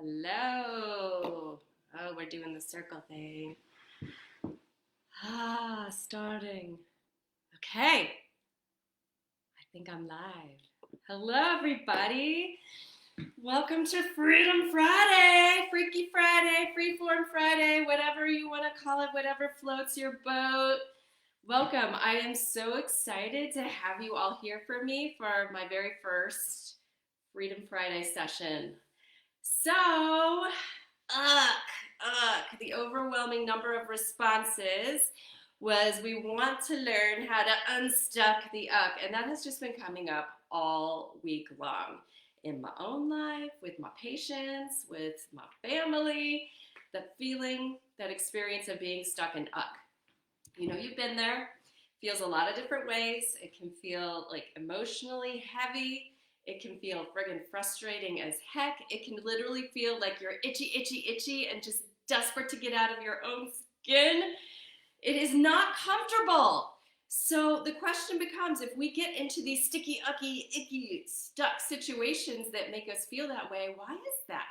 Hello. Oh, we're doing the circle thing. Starting. Okay. I think I'm live. Hello, everybody. Welcome to Freedom Friday, Freaky Friday, Freeform Friday, whatever you want to call it, whatever floats your boat. Welcome. I am so excited to have you all here for me for my very first Freedom Friday session. So, the overwhelming number of responses was we want to learn how to unstuck the uck, and that has just been coming up all week long in my own life, with my patients, with my family, the feeling, that experience of being stuck in uck. You know, you've been there. Feels a lot of different ways. It can feel like emotionally heavy. It can feel friggin' frustrating as heck. It can literally feel like you're itchy, and just desperate to get out of your own skin. It is not comfortable. So the question becomes, if we get into these sticky, ucky, icky, stuck situations that make us feel that way, why is that?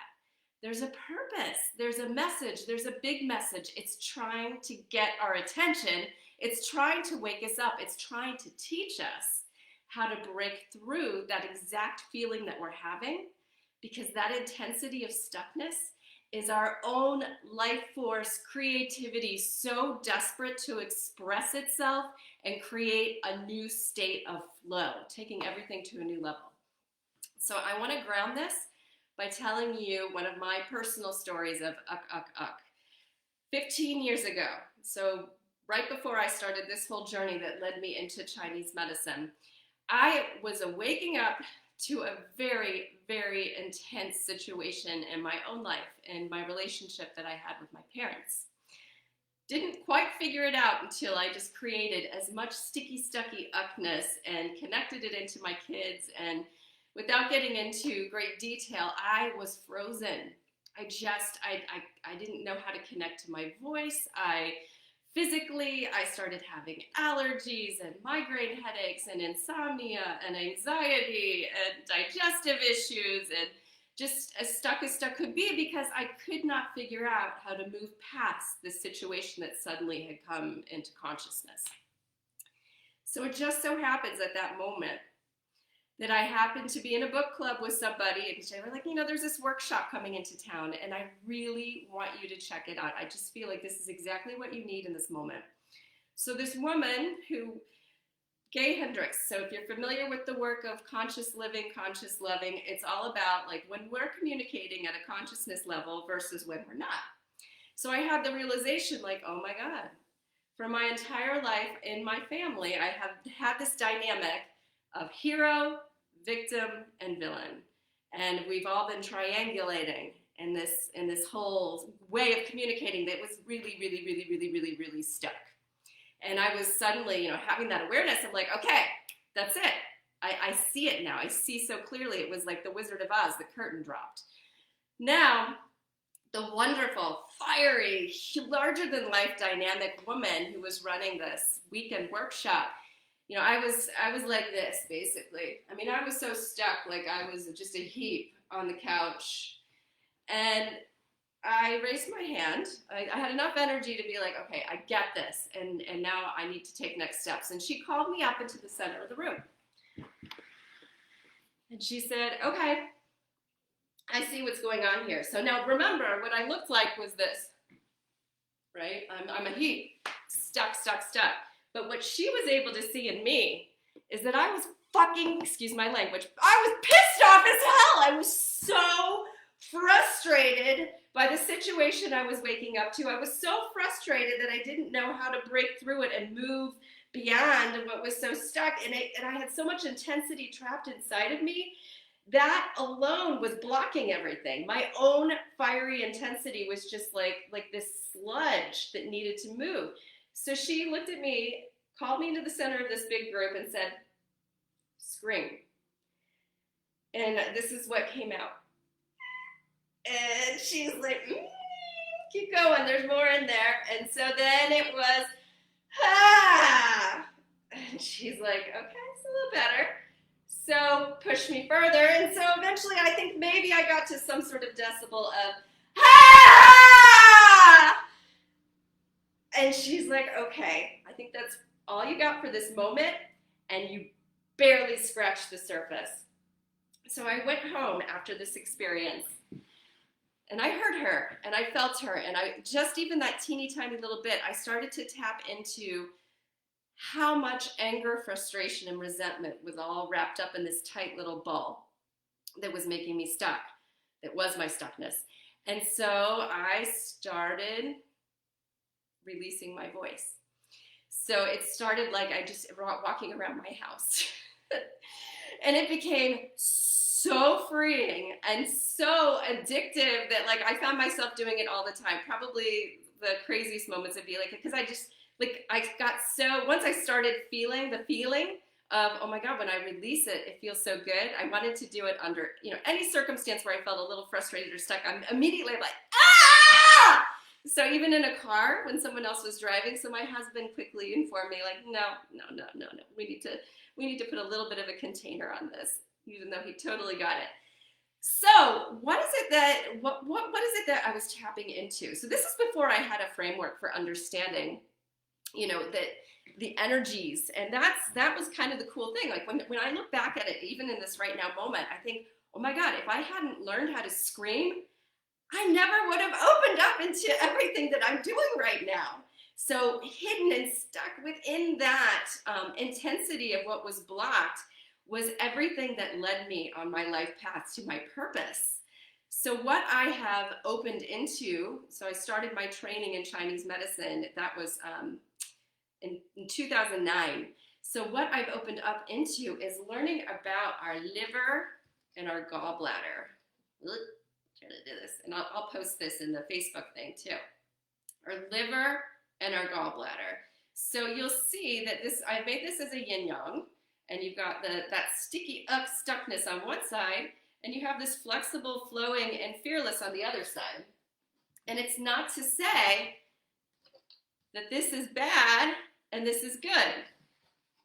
There's a purpose. There's a message. There's a big message. It's trying to get our attention. It's trying to wake us up. It's trying to teach us how to break through that exact feeling that we're having, because that intensity of stuckness is our own life force, creativity, so desperate to express itself and create a new state of flow, taking everything to a new level. So I want to ground this by telling you one of my personal stories of uck. 15 years ago, so right before I started this whole journey that led me into Chinese medicine, I was waking up to a very, very intense situation in my own life and my relationship that I had with my parents. Didn't quite figure it out until I just created as much sticky, stucky uckness and connected it into my kids. And without getting into great detail, I was frozen. I didn't know how to connect to my voice. Physically, I started having allergies and migraine headaches and insomnia and anxiety and digestive issues, and just as stuck could be, because I could not figure out how to move past this situation that suddenly had come into consciousness. So it just so happens at that moment that I happened to be in a book club with somebody, and they were like, there's this workshop coming into town, and I really want you to check it out. I just feel like this is exactly what you need in this moment. So this woman Gay Hendricks, so if you're familiar with the work of conscious living, conscious loving, it's all about like when we're communicating at a consciousness level versus when we're not. So I had the realization like, oh my God, for my entire life in my family, I have had this dynamic of hero, victim, and villain. And we've all been triangulating in this whole way of communicating that was really stuck. And I was suddenly, having that awareness. I'm like, okay, that's it. I see it now. I see so clearly. It was like the Wizard of Oz, the curtain dropped. Now, the wonderful, fiery, larger-than-life dynamic woman who was running this weekend workshop, I was like this, basically. I was so stuck, like I was just a heap on the couch. And I raised my hand. I had enough energy to be like, okay, I get this. And now I need to take next steps. And she called me up into the center of the room. And she said, okay, I see what's going on here. So now remember, what I looked like was this, right? I'm a heap, stuck. But what she was able to see in me is that I was fucking, excuse my language, I was pissed off as hell. I was so frustrated by the situation I was waking up to. I was so frustrated that I didn't know how to break through it and move beyond what was so stuck. And I had so much intensity trapped inside of me. That alone was blocking everything. My own fiery intensity was just like this sludge that needed to move. So she looked at me, called me into the center of this big group and said, scream. And this is what came out. And she's like, keep going, there's more in there. And so then it was, ah. And she's like, okay, it's a little better. So push me further. And so eventually I think maybe I got to some sort of decibel of, ah! And she's like, okay, I think that's all you got for this moment, and you barely scratched the surface. So I went home after this experience, and I heard her, and I felt her, and I just even that teeny tiny little bit, I started to tap into how much anger, frustration, and resentment was all wrapped up in this tight little ball that was making me stuck, that was my stuckness. And so I started releasing my voice. So it started like I just walking around my house. And it became so freeing and so addictive that like I found myself doing it all the time. Probably the craziest moments would be like, because I just, like I got so, once I started feeling the feeling of, oh my God, when I release it, it feels so good. I wanted to do it under, any circumstance where I felt a little frustrated or stuck. I'm immediately like, ah! So even in a car when someone else was driving, so my husband quickly informed me like, no. We need to put a little bit of a container on this, even though he totally got it. So what is it that I was tapping into? So this is before I had a framework for understanding, that the energies, and that was kind of the cool thing. Like when I look back at it, even in this right now moment, I think, oh my God, if I hadn't learned how to scream, I never would have opened up into everything that I'm doing right now. So hidden and stuck within that intensity of what was blocked was everything that led me on my life path to my purpose. So what I have opened into, so I started my training in Chinese medicine, that was in 2009. So what I've opened up into is learning about our liver and our gallbladder. Trying to do this, and I'll post this in the Facebook thing too. Our liver and our gallbladder. So you'll see that I made this as a yin yang, and you've got that sticky uck stuckness on one side, and you have this flexible, flowing, and fearless on the other side. And it's not to say that this is bad and this is good.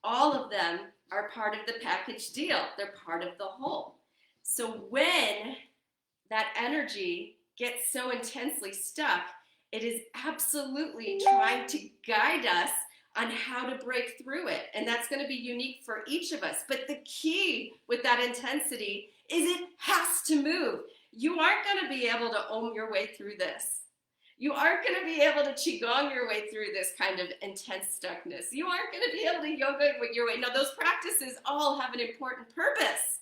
All of them are part of the package deal. They're part of the whole. So when that energy gets so intensely stuck, it is absolutely trying to guide us on how to break through it. And that's going to be unique for each of us. But the key with that intensity is it has to move. You aren't going to be able to Om your way through this. You aren't going to be able to Qigong your way through this kind of intense stuckness. You aren't going to be able to yoga your way. Now, those practices all have an important purpose.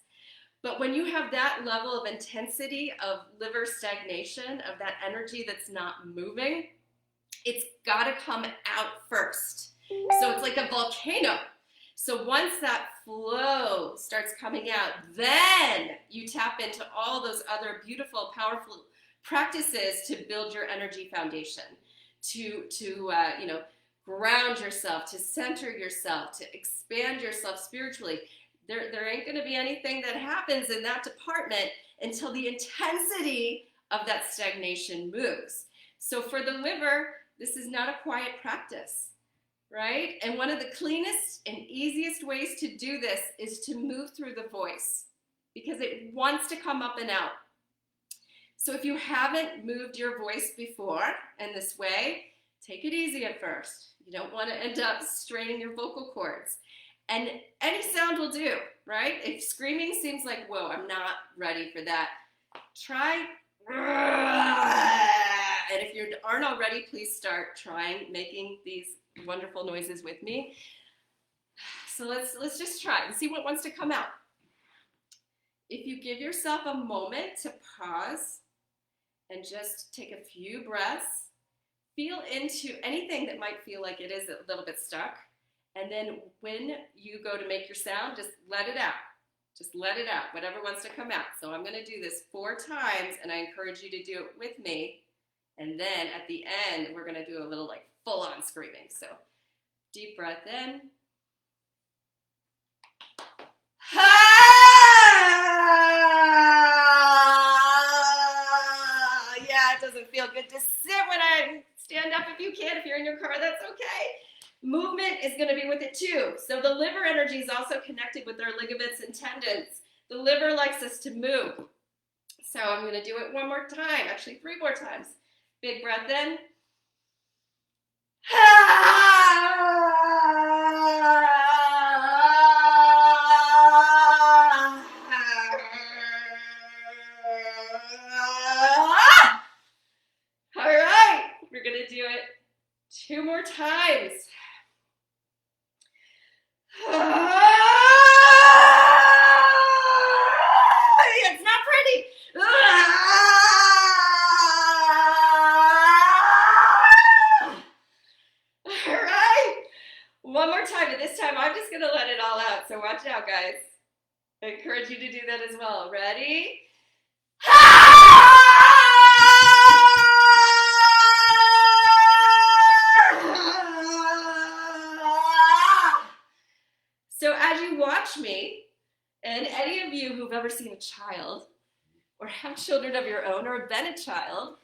But when you have that level of intensity of liver stagnation, of that energy that's not moving, it's got to come out first. So it's like a volcano. So once that flow starts coming out, then you tap into all those other beautiful, powerful practices to build your energy foundation, to ground yourself, to center yourself, to expand yourself spiritually. There ain't going to be anything that happens in that department until the intensity of that stagnation moves. So for the liver, this is not a quiet practice, right? And one of the cleanest and easiest ways to do this is to move through the voice, because it wants to come up and out. So if you haven't moved your voice before in this way, take it easy at first. You don't want to end up straining your vocal cords. And any sound will do, right? If screaming seems like, whoa, I'm not ready for that, try. And if you aren't already, please start trying making these wonderful noises with me. So let's just try and see what wants to come out. If you give yourself a moment to pause and just take a few breaths, feel into anything that might feel like it is a little bit stuck. And then when you go to make your sound, just let it out. Just let it out, whatever wants to come out. So I'm going to do this 4 times, and I encourage you to do it with me. And then at the end, we're going to do a little like full-on screaming. So deep breath in. Yeah, it doesn't feel good to sit when I stand up if you can. If you're in your car, that's okay. Movement is going to be with it too. So the liver energy is also connected with our ligaments and tendons. The liver likes us to move. So I'm going to do it one more time, actually 3 more times. Big breath in. All right, we're going to do it 2 more times. It's not pretty. All right. One more time, and this time I'm just going to let it all out. So watch out, guys. I encourage you to do that as well. Ready? So as you watch me, and any of you who've ever seen a child, or have children of your own, or been a child,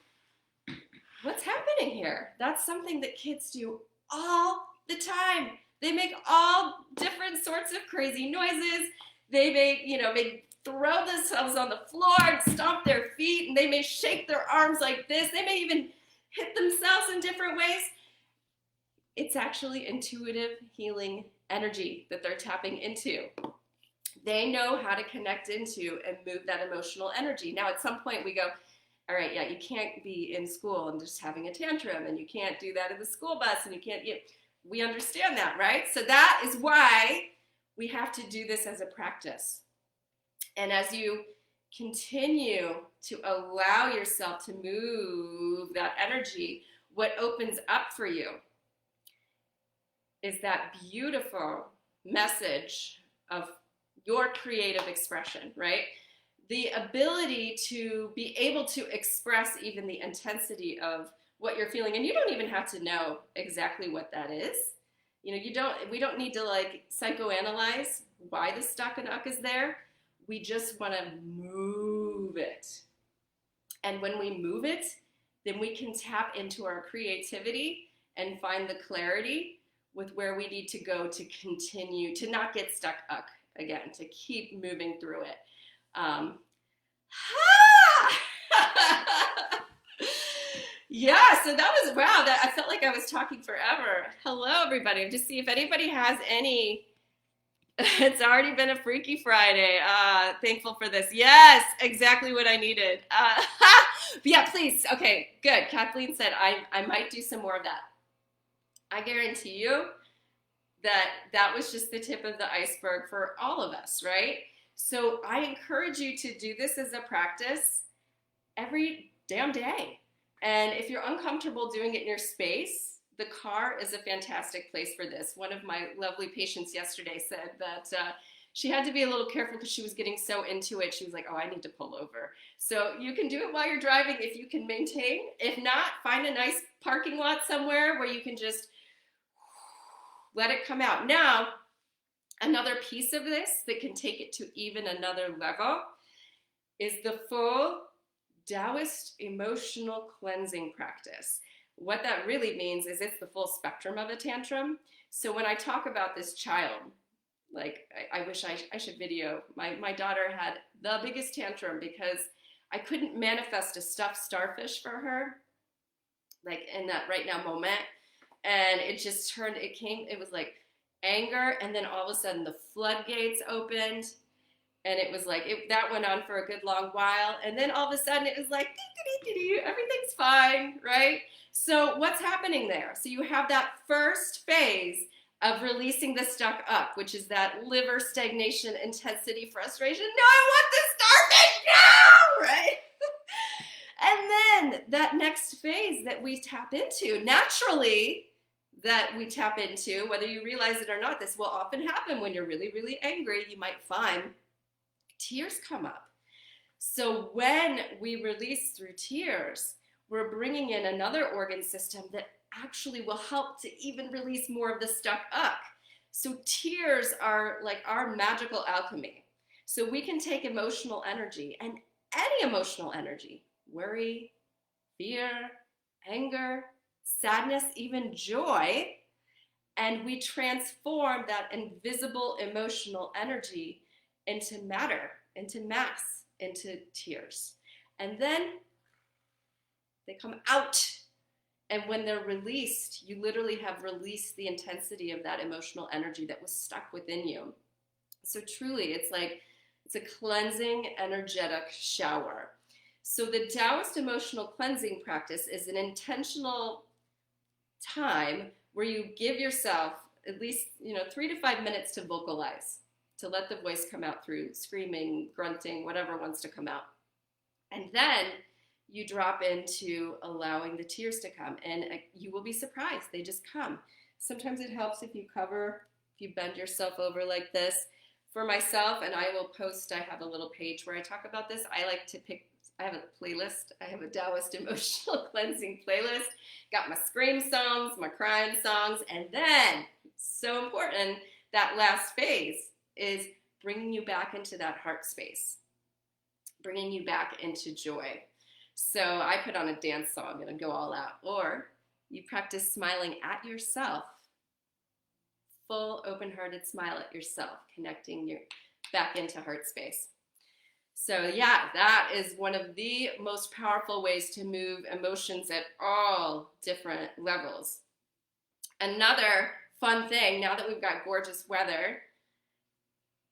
what's happening here? That's something that kids do all the time. They make all different sorts of crazy noises. They may throw themselves on the floor and stomp their feet, and they may shake their arms like this. They may even hit themselves in different ways. It's actually intuitive healing energy that they're tapping into. They know how to connect into and move that emotional energy. Now, at some point we go, all right, yeah, you can't be in school and just having a tantrum, and you can't do that in the school bus, and you can't, we understand that, right? So that is why we have to do this as a practice. And as you continue to allow yourself to move that energy, what opens up for you is that beautiful message of your creative expression, right? The ability to be able to express even the intensity of what you're feeling. And you don't even have to know exactly what that is. We don't need to like psychoanalyze why the stuck and uck is there. We just want to move it. And when we move it, then we can tap into our creativity and find the clarity with where we need to go to continue to not get stuck uck again, to keep moving through it. Yeah, so that was, wow, I felt like I was talking forever. Hello, everybody. Just see if anybody has any. It's already been a Freaky Friday. Thankful for this. Yes, exactly what I needed. But yeah, please. Okay, good. Kathleen said I might do some more of that. I guarantee you that was just the tip of the iceberg for all of us, right? So I encourage you to do this as a practice every damn day. And if you're uncomfortable doing it in your space, the car is a fantastic place for this. One of my lovely patients yesterday said that she had to be a little careful because she was getting so into it. She was like, oh, I need to pull over. So you can do it while you're driving if you can maintain. If not, find a nice parking lot somewhere where you can just let it come out. Now, another piece of this that can take it to even another level is the full Taoist emotional cleansing practice. What that really means is it's the full spectrum of a tantrum. So when I talk about this child, like I wish I should video. My daughter had the biggest tantrum because I couldn't manifest a stuffed starfish for her, like in that right now moment. And it just turned, it was like anger, and then all of a sudden the floodgates opened, and it was like, that went on for a good long while, and then all of a sudden it was like, everything's fine, right? So what's happening there? So you have that first phase of releasing the stuck up, which is that liver stagnation, intensity, frustration. No, I want this starfish now, right? And then that next phase that we tap into, naturally, that we tap into, whether you realize it or not, this will often happen when you're really, really angry. You might find tears come up. So when we release through tears, we're bringing in another organ system that actually will help to even release more of the stuck uck. So tears are like our magical alchemy. So we can take emotional energy, and any emotional energy, worry, fear, anger, sadness, even joy, and we transform that invisible emotional energy into matter. into mass, into tears. And then they come out. And when they're released, you literally have released the intensity of that emotional energy that was stuck within you. So truly, it's a cleansing, energetic shower. So the Taoist emotional cleansing practice is an intentional time where you give yourself at least 3 to 5 minutes to vocalize, to let the voice come out through screaming, grunting, whatever wants to come out. And then you drop into allowing the tears to come, and you will be surprised. They just come. Sometimes it helps if you bend yourself over like this. For myself, and I will post, I have a little page where I talk about this. I have a playlist. I have a Taoist emotional cleansing playlist. Got my scream songs, my crying songs, and then, so important, that last phase is bringing you back into that heart space, bringing you back into joy. So I put on a dance song and I go all out. Or you practice smiling at yourself. Full open-hearted smile at yourself, connecting you back into heart space. So yeah, that is one of the most powerful ways to move emotions at all different levels. Another fun thing, now that we've got gorgeous weather,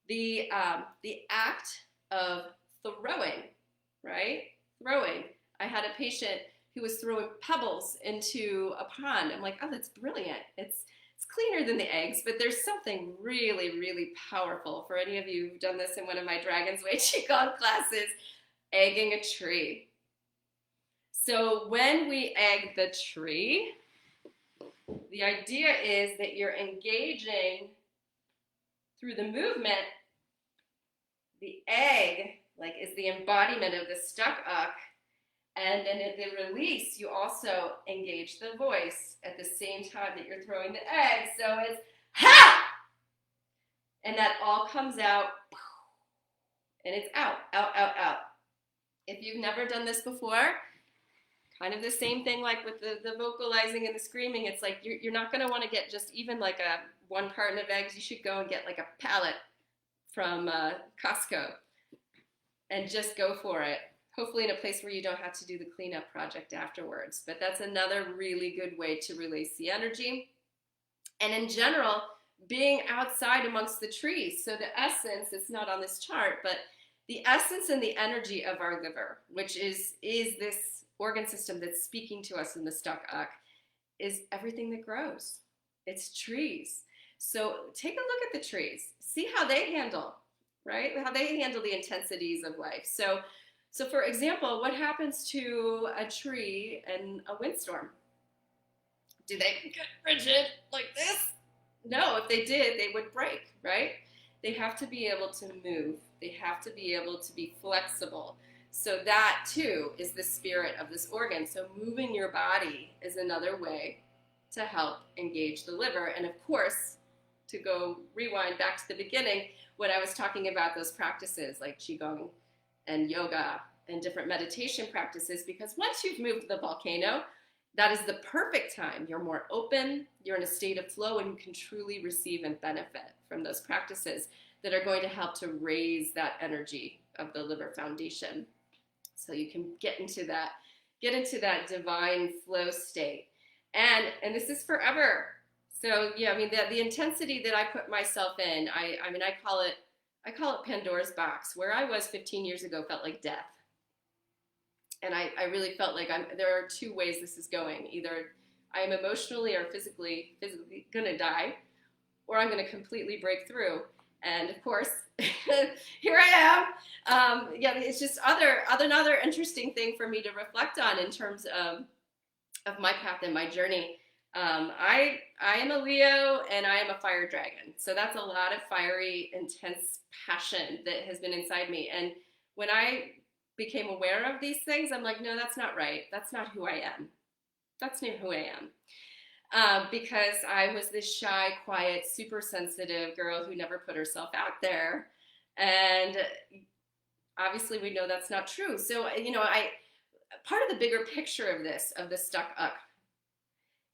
the act of throwing, right? Throwing. I had a patient who was throwing pebbles into a pond. I'm like, oh, that's brilliant. It's cleaner than the eggs, but there's something really, really powerful for any of you who've done this in one of my Dragon's Way Qigong classes, egging a tree. So when we egg the tree, the idea is that you're engaging through the movement. The egg, is the embodiment of the stuck uck. And then at the release, you also engage the voice at the same time that you're throwing the egg. So it's ha! And that all comes out, and it's out, out, out, out. If you've never done this before, kind of the same thing like with the vocalizing and the screaming. It's like you're not going to want to get just even like a 1 carton of eggs. You should go and get like a pallet from Costco and just go for it. Hopefully in a place where you don't have to do the cleanup project afterwards. But that's another really good way to release the energy. And in general, being outside amongst the trees. So the essence, it's not on this chart, but the essence and the energy of our liver, which is this organ system that's speaking to us in the stuck uck, is everything that grows. It's trees. So take a look at the trees. See how they handle, right? How they handle the intensities of life. So for example, what happens to a tree in a windstorm? Do they get rigid like this? No, if they did, they would break, right? They have to be able to move. They have to be able to be flexible. So that too is the spirit of this organ. So moving your body is another way to help engage the liver. And of course, to go rewind back to the beginning, when I was talking about those practices like Qigong and yoga and different meditation practices, because once you've moved the volcano, that is the perfect time. You're more open, you're in a state of flow, and you can truly receive and benefit from those practices that are going to help to raise that energy of the liver foundation. So you can get into that divine flow state. And this is forever. So yeah, I mean the intensity that I put myself in, I call it Pandora's box. Where I was 15 years ago felt like death. And I really felt like there are 2 ways this is going. Either I'm emotionally or physically gonna die, or I'm gonna completely break through. And of course, here I am. It's just another interesting thing for me to reflect on in terms of my path and my journey. I am a Leo and I am a fire dragon. So that's a lot of fiery, intense passion that has been inside me. And when I became aware of these things, I'm like, no, that's not right. That's not who I am. That's not who I am. Because I was this shy, quiet, super sensitive girl who never put herself out there. And obviously we know that's not true. So, part of the bigger picture of the stuck uck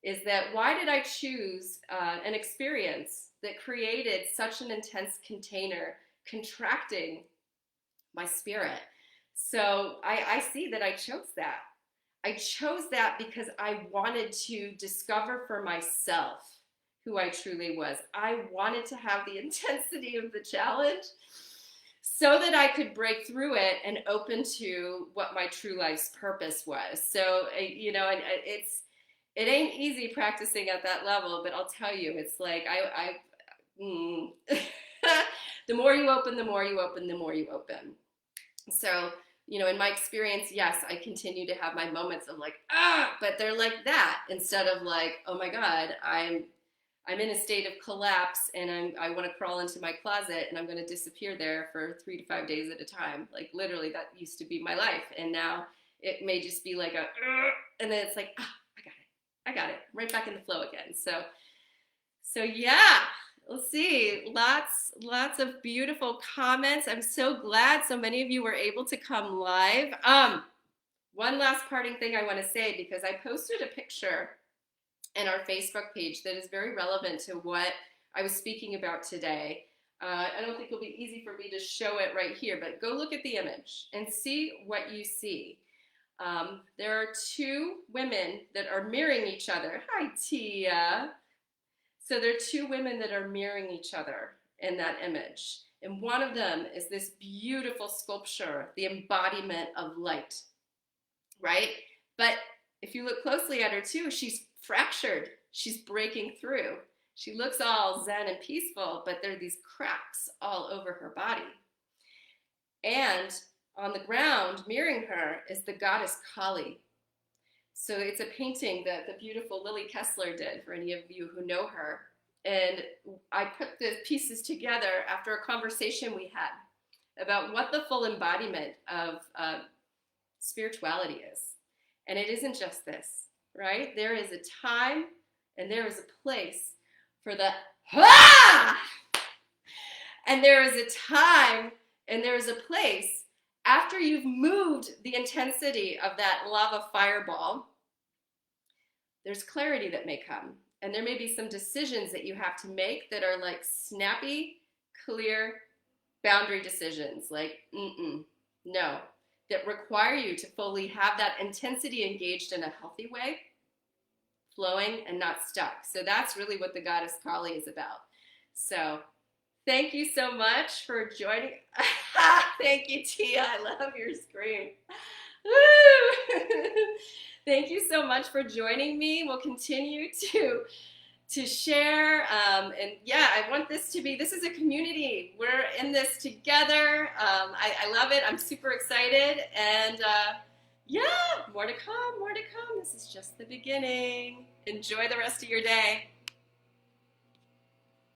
is that why did I choose an experience that created such an intense container contracting my spirit. So I see that I chose that. I chose that because I wanted to discover for myself who I truly was. I wanted to have the intensity of the challenge so that I could break through it and open to what my true life's purpose was. So, and it ain't easy practicing at that level, but I'll tell you, it's like the more you open, the more you open, the more you open. So, in my experience, yes, I continue to have my moments of like, but they're like that instead of like, oh my God, I'm in a state of collapse and I want to crawl into my closet and I'm going to disappear there for 3 to 5 days at a time. Like literally that used to be my life. And now it may just be like and then it's like, I got it. Right back in the flow again. So yeah, let's see. Lots of beautiful comments. I'm so glad so many of you were able to come live. One last parting thing I want to say, because I posted a picture in our Facebook page that is very relevant to what I was speaking about today. I don't think it'll be easy for me to show it right here, but go look at the image and see what you see. There are two women that are mirroring each other. Hi, Tia. So there are two women that are mirroring each other in that image. And one of them is this beautiful sculpture, the embodiment of light, right? But if you look closely at her too, she's fractured. She's breaking through. She looks all zen and peaceful, but there are these cracks all over her body. And on the ground, mirroring her, is the goddess Kali. So it's a painting that the beautiful Lily Kessler did, for any of you who know her. And I put the pieces together after a conversation we had about what the full embodiment of spirituality is. And it isn't just this, right? There is a time and there is a place for the and there is a time and there is a place after you've moved the intensity of that lava fireball. There's clarity that may come, and there may be some decisions that you have to make that are like snappy, clear boundary decisions, like no, that require you to fully have that intensity engaged in a healthy way, flowing and not stuck. So that's really what the goddess Kali is about. So thank you so much for joining. Thank you, Tia. I love your scream. Thank you so much for joining me. We'll continue to share. And yeah, I want this is a community. We're in this together. I love it. I'm super excited. And yeah, more to come, more to come. This is just the beginning. Enjoy the rest of your day.